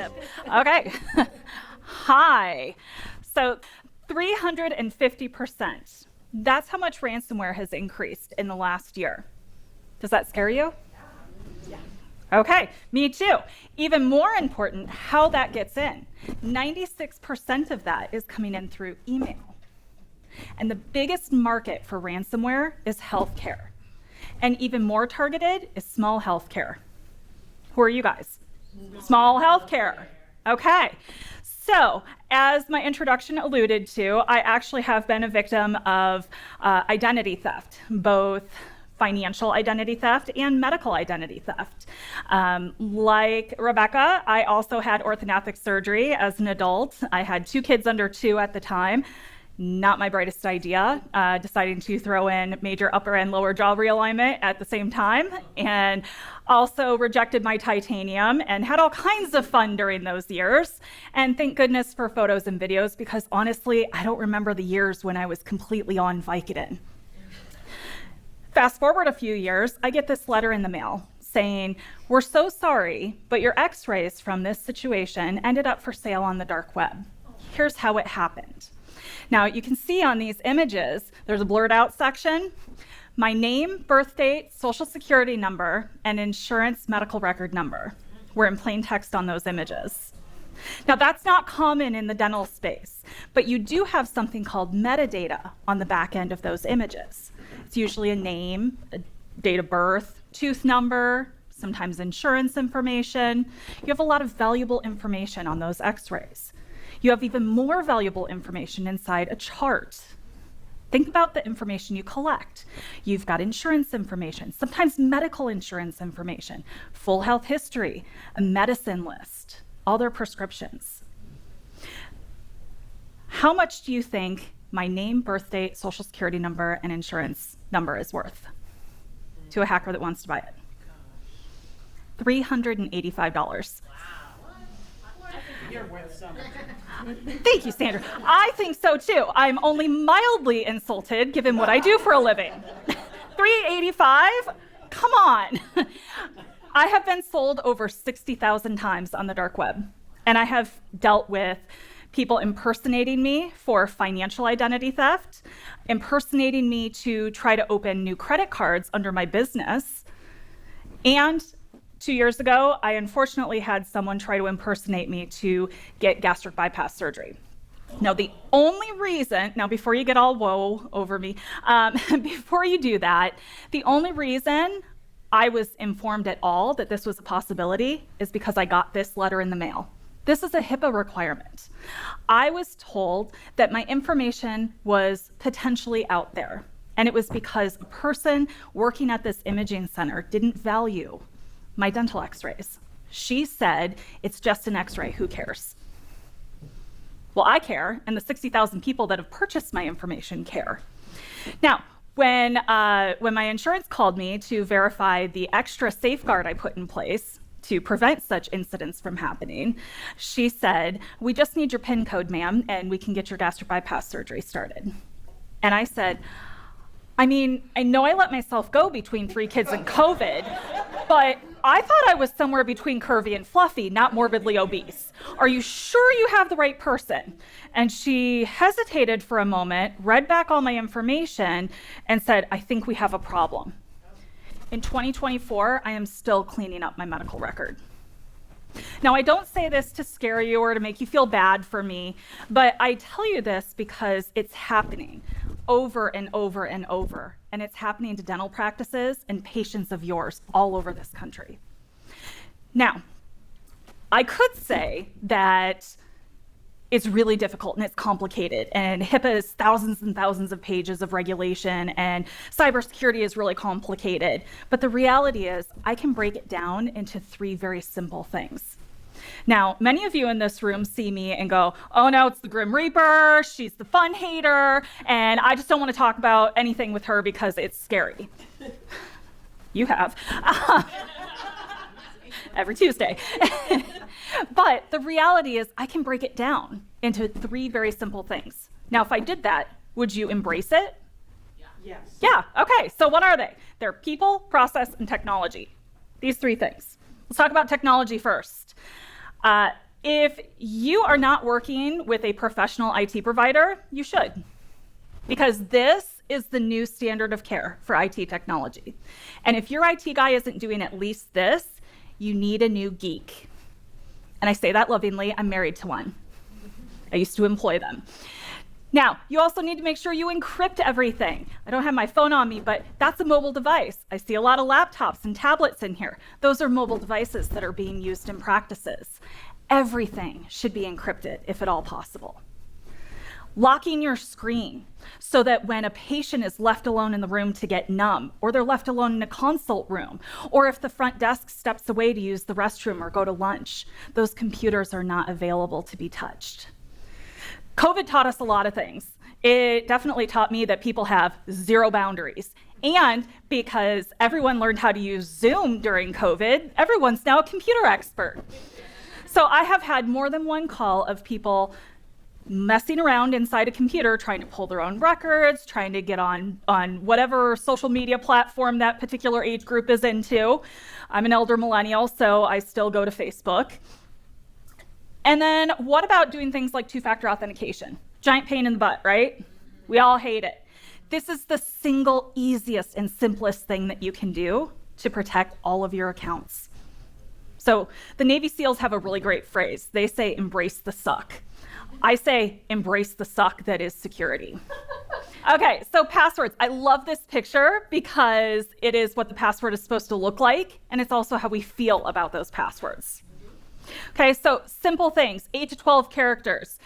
hip. Okay. Hi. So 350%. That's how much ransomware has increased in the last year. Does that scare you? Yeah. Okay, me too. Even more important, how that gets in. 96% of that is coming in through email. And the biggest market for ransomware is healthcare. And even more targeted is small healthcare. Who are you guys? Small healthcare. Okay. So, as my introduction alluded to, I actually have been a victim of identity theft, both financial identity theft and medical identity theft. Like Rebecca, I also had orthodontic surgery as an adult. I had 2 kids under 2 at the time. Not my brightest idea, deciding to throw in major upper and lower jaw realignment at the same time, and also rejected my titanium and had all kinds of fun during those years. And thank goodness for photos and videos, because honestly, I don't remember the years when I was completely on Vicodin. Fast forward a few years, I get this letter in the mail saying, "We're so sorry, but your x-rays from this situation ended up for sale on the dark web. Here's how it happened." Now, you can see on these images, there's a blurred out section, my name, birth date, social security number, and insurance medical record number were in plain text on those images. Now, that's not common in the dental space, but you do have something called metadata on the back end of those images. It's usually a name, a date of birth, tooth number, sometimes insurance information. You have a lot of valuable information on those x-rays. You have even more valuable information inside a chart. Think about the information you collect. You've got insurance information, sometimes medical insurance information, full health history, a medicine list, all their prescriptions. How much do you think my name, birth date, social security number, and insurance number is worth to a hacker that wants to buy it? $385. You're worth some. Thank you, Sandra. I think so too. I'm only mildly insulted given what I do for a living. $385? Come on. I have been sold over 60,000 times on the dark web, and I have dealt with people impersonating me for financial identity theft, impersonating me to try to open new credit cards under my business, and 2 years ago, I unfortunately had someone try to impersonate me to get gastric bypass surgery. Now, the only reason, before you get all whoa over me, before you do that, the only reason I was informed at all that this was a possibility is because I got this letter in the mail. This is a HIPAA requirement. I was told that my information was potentially out there, and it was because a person working at this imaging center didn't value my dental x-rays. She said, "It's just an x-ray, who cares?" Well, I care, and the 60,000 people that have purchased my information care. Now, when my insurance called me to verify the extra safeguard I put in place to prevent such incidents from happening, she said, "We just need your PIN code, ma'am, and we can get your gastric bypass surgery started." And I said, I know I let myself go between 3 kids and COVID, but I thought I was somewhere between curvy and fluffy, not morbidly obese. Are you sure you have the right person? And she hesitated for a moment, read back all my information, and said, "I think we have a problem." In 2024, I am still cleaning up my medical record. Now, I don't say this to scare you or to make you feel bad for me, but I tell you this because it's happening over and over and over, and it's happening to dental practices and patients of yours all over this country. Now, I could say that it's really difficult and it's complicated, and HIPAA is thousands and thousands of pages of regulation, and cybersecurity is really complicated. But the reality is, I can break it down into 3 very simple things. Now, many of you in this room see me and go, "Oh no, it's the Grim Reaper, she's the fun hater, and I just don't want to talk about anything with her because it's scary." You have. Every Tuesday. But the reality is, I can break it down into 3 very simple things. Now, if I did that, would you embrace it? Yes. Yeah, okay, so what are they? They're people, process, and technology. These 3 things. Let's talk about technology first. If you are not working with a professional IT provider, you should, because this is the new standard of care for IT technology. And if your IT guy isn't doing at least this, you need a new geek. And I say that lovingly, I'm married to one. I used to employ them. Now, you also need to make sure you encrypt everything. I don't have my phone on me, but that's a mobile device. I see a lot of laptops and tablets in here. Those are mobile devices that are being used in practices. Everything should be encrypted, if at all possible. Locking your screen so that when a patient is left alone in the room to get numb, or they're left alone in a consult room, or if the front desk steps away to use the restroom or go to lunch, those computers are not available to be touched. COVID taught us a lot of things. It definitely taught me that people have zero boundaries. And because everyone learned how to use Zoom during COVID, everyone's now a computer expert. So I have had more than one call of people messing around inside a computer, trying to pull their own records, trying to get on whatever social media platform that particular age group is into. I'm an elder millennial, so I still go to Facebook. And then what about doing things like two-factor authentication? Giant pain in the butt, right? We all hate it. This is the single easiest and simplest thing that you can do to protect all of your accounts. So the Navy SEALs have a really great phrase. They say, embrace the suck. I say, embrace the suck that is security. Okay, so passwords. I love this picture because it is what the password is supposed to look like, and it's also how we feel about those passwords. Okay, so simple things, 8 to 12 characters,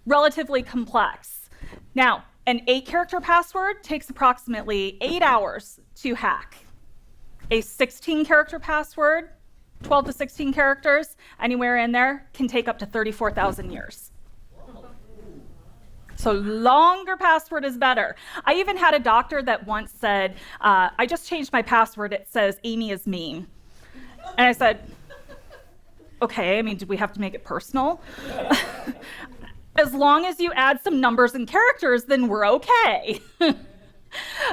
relatively complex. Now, an 8-character password takes approximately 8 hours to hack. A 16-character password, 12 to 16 characters, anywhere in there, can take up to 34,000 years. So longer password is better. I even had a doctor that once said, I just changed my password, it says Amy is mean. And I said, okay, I mean, do we have to make it personal? As long as you add some numbers and characters, then we're okay.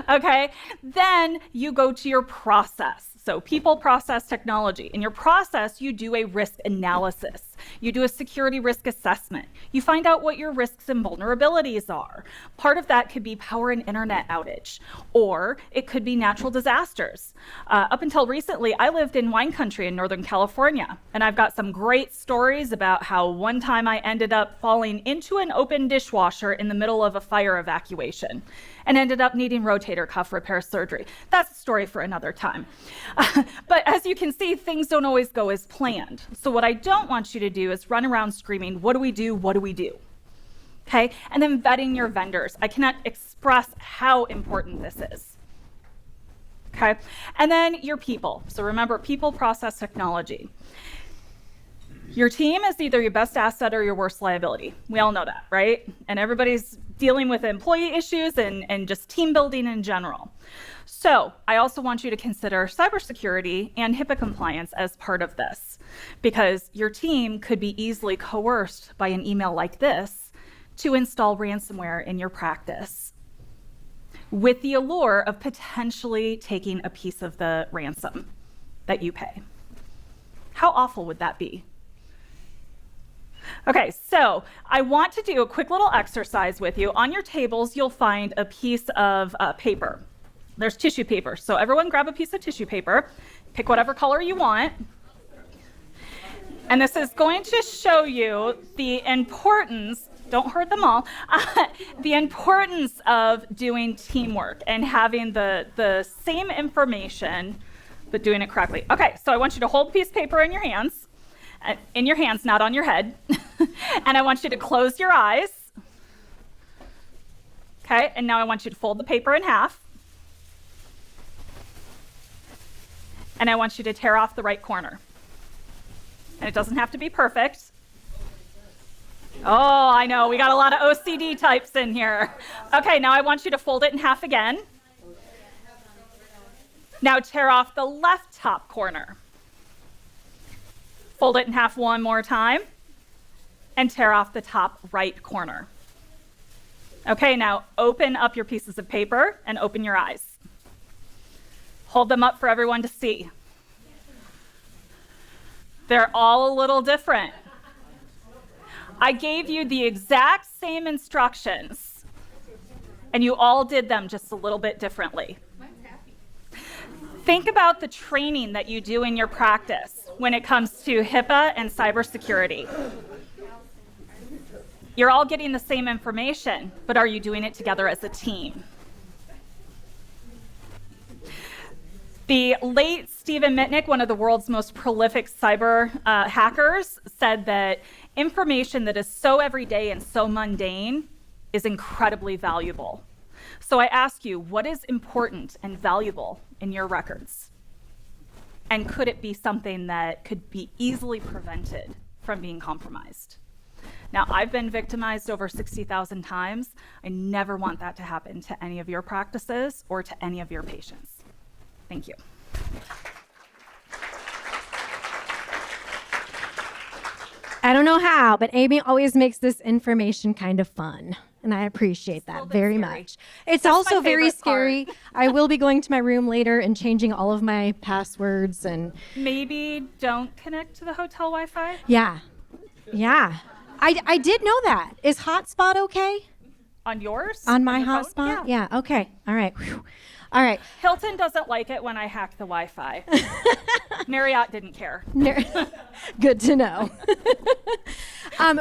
Okay, then you go to your process. So people, process, technology. In your process, you do a risk analysis. You do a security risk assessment. You find out what your risks and vulnerabilities are. Part of that could be power and internet outage, or it could be natural disasters. Up until recently, I lived in wine country in Northern California, and I've got some great stories about how one time I ended up falling into an open dishwasher in the middle of a fire evacuation and ended up needing rotator cuff repair surgery. That's a story for another time. But as you can see, things don't always go as planned. So what I don't want you to do is run around screaming, what do we do? What do we do? Okay, and then vetting your vendors. I cannot express how important this is. Okay, and then your people. So remember, people, process, technology. Your team is either your best asset or your worst liability. We all know that, right? And everybody's dealing with employee issues and just team building in general. So I also want you to consider cybersecurity and HIPAA compliance as part of this, because your team could be easily coerced by an email like this to install ransomware in your practice, with the allure of potentially taking a piece of the ransom that you pay. How awful would that be? Okay, so I want to do a quick little exercise with you. On your tables, you'll find a piece of paper. There's tissue paper. So everyone grab a piece of tissue paper, pick whatever color you want. And this is going to show you the importance, don't hurt them all, the importance of doing teamwork and having the same information, but doing it correctly. Okay, so I want you to hold the piece of paper in your hands. In your hands, not on your head. And I want you to close your eyes. Okay, and now I want you to fold the paper in half. And I want you to tear off the right corner. And it doesn't have to be perfect. Oh, I know, we got a lot of OCD types in here. Okay, now I want you to fold it in half again. Now tear off the left top corner. Fold it in half one more time, and tear off the top right corner. Okay, now open up your pieces of paper and open your eyes. Hold them up for everyone to see. They're all a little different. I gave you the exact same instructions, and you all did them just a little bit differently. Think about the training that you do in your practice when it comes to HIPAA and cybersecurity. You're all getting the same information, but are you doing it together as a team? The late Stephen Mitnick, one of the world's most prolific cyber hackers, said that information that is so everyday and so mundane is incredibly valuable. So I ask you, what is important and valuable in your records? And could it be something that could be easily prevented from being compromised? Now, I've been victimized over 60,000 times. I never want that to happen to any of your practices or to any of your patients. Thank you. I don't know how, but Amy always makes this information kind of fun. And I appreciate that very much. It's That's also my very favorite part. scary. I will be going to my room later and changing all of my passwords and Maybe don't connect to the hotel Wi-Fi. yeah. I did know that. Is hotspot okay? On yours? On my your phone? hotspot? Yeah, okay. All right. Whew. All right. Hilton doesn't like it when I hack the Wi-Fi. Marriott didn't care. Good to know.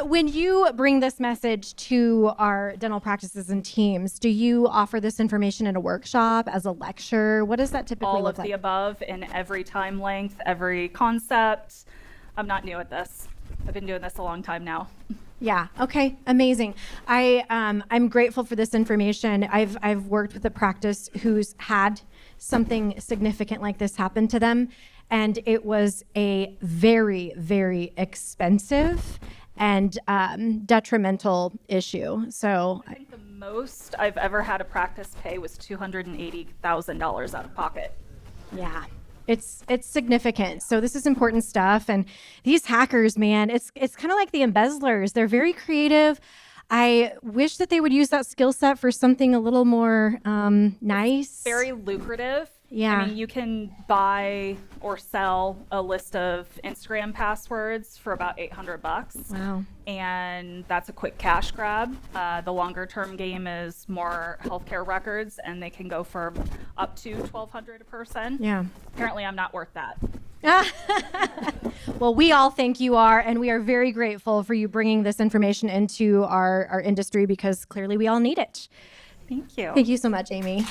When you bring this message to our dental practices and teams, do you offer this information in a workshop, as a lecture? What does that typically All look of like? the above in every time length, every concept. I'm not new at this. I've been doing this a long time now. Yeah. Okay. Amazing. I'm grateful for this information. I've worked with a practice who's had something significant like this happen to them, and it was a very, very expensive and detrimental issue. So, I think the most I've ever had a practice pay was $280,000 out of pocket. yeah. It's significant. So this is important stuff. And these hackers, man, it's kind of like the embezzlers. They're very creative. I wish that they would use that skill set for something a little more nice. Very lucrative. Yeah. I mean, you can buy or sell a list of Instagram passwords for about $800. Wow. And that's a quick cash grab. The longer term game is more healthcare records, and they can go for up to $1,200 a person. Yeah. Apparently, I'm not worth that. Well, we all think you are, and we are very grateful for you bringing this information into our industry, because clearly we all need it. Thank you. Thank you so much, Amy.